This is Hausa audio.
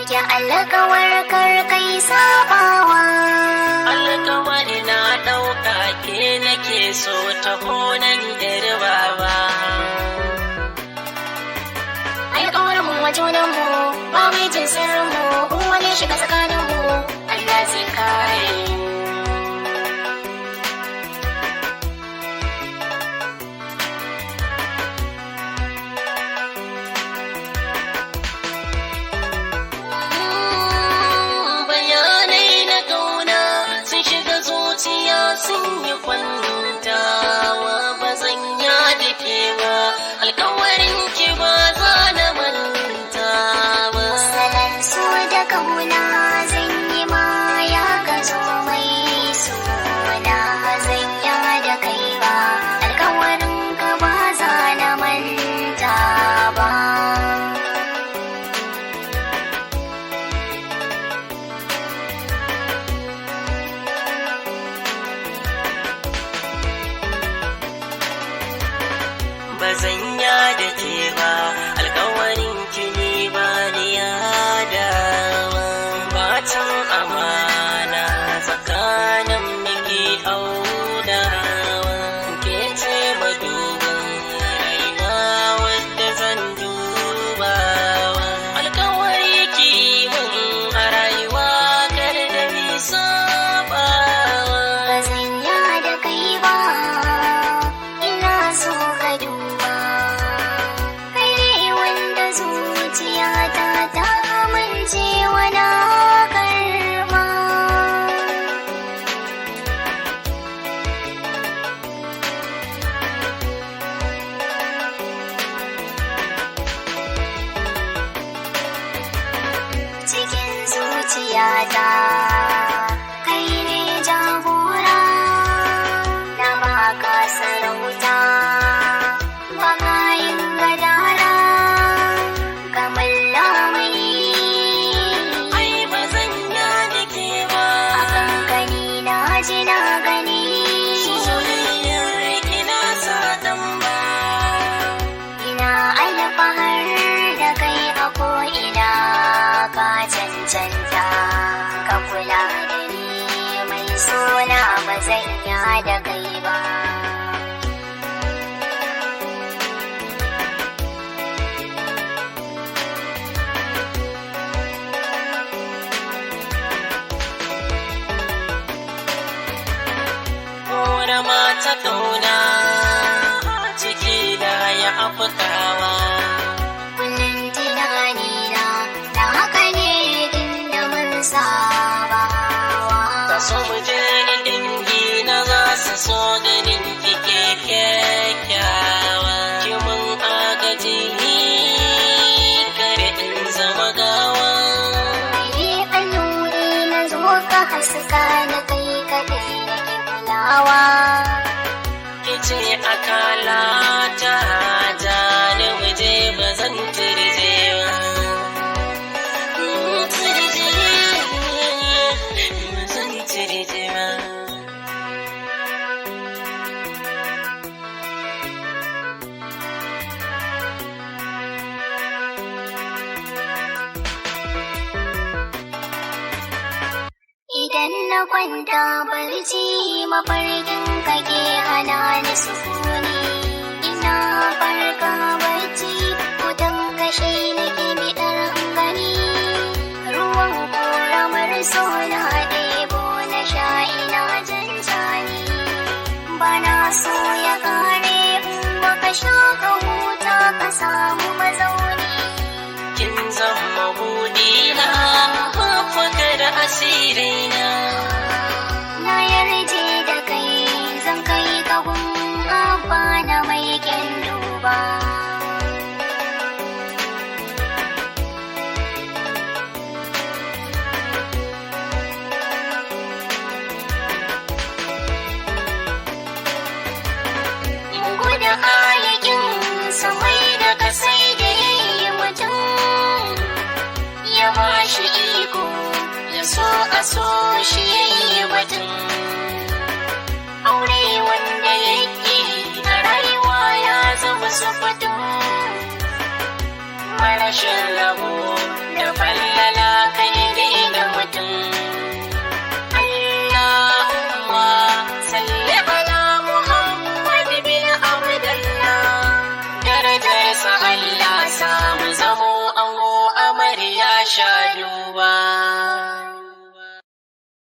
Rike alkawar kar kai sabawa. Alkawari na ɗauka ke nake so ta honan dirbawa. Alkawarin mu wa junan mu ba mai jin sirrin mu, wani shiga tsakanin mu Allah zai kare. Sun yi kwantawa ba zan yada ke ba, alkawarin ki ba za na manta ba. Salon so da kauna zan yi ma ya gazo mai suna, zan yada kai ba, alkawarin ka ba za na manta ba. Ba zan yada ke ba, alkawarin ki ne ba ni yadawa. Bacin amana tsakanin muke aunawa, ke ce madubin rayuwa wadda zan dubawa. Alkawari ki mun a rayuwa kar da mi sabawa. Ba zan yada kai ba, ina so ka duba, kai ne wanda zuciyata ta amince wa na karma. Cikin zuciyata kai ne jagora, na baka sarauta baka yin gadara, kamar lamuni Ai ba zan yada ke ba, a kankani na ji na gani. soyayyar kina sa dan ba. Ina alfahar da kai a ko'ina, ka cancanta ka kula da ni, mai suna ba zan yada kai ba. Kora mata kauna ciki da ya afkawa. Kullum tunani na haka ne tun da mun sabawa. Ta so mu je dangi na za su so ganin kike kyakkyawa. Ki mun agaji kare in zama gawa. Mai alluri na zo ka haska na kai kaɗai nake kulawa. Ki ce akala ta jani mu je ba zan turje ba. Turje ba zan turje ba. Idan na kwanta barci mafarkin kake hana ni sukuni, ina farka barci wutan kashe nake biɗar gani. Ruwan ƙoramar so na ɗebo na sha ina jan jani, bana so ya kare in baka sha ka huta ka samu mazauni. Kin zama buɗina mafaka da asirina. Na yarje da kai zan kai ka gun abba na mai kyan duba. Guda alikin samai da kasai da yayi mutum, ya ba shi iko ya so a so shi yayi batun. Aure wanda yake a rayuwa ya zama sufatun, marashin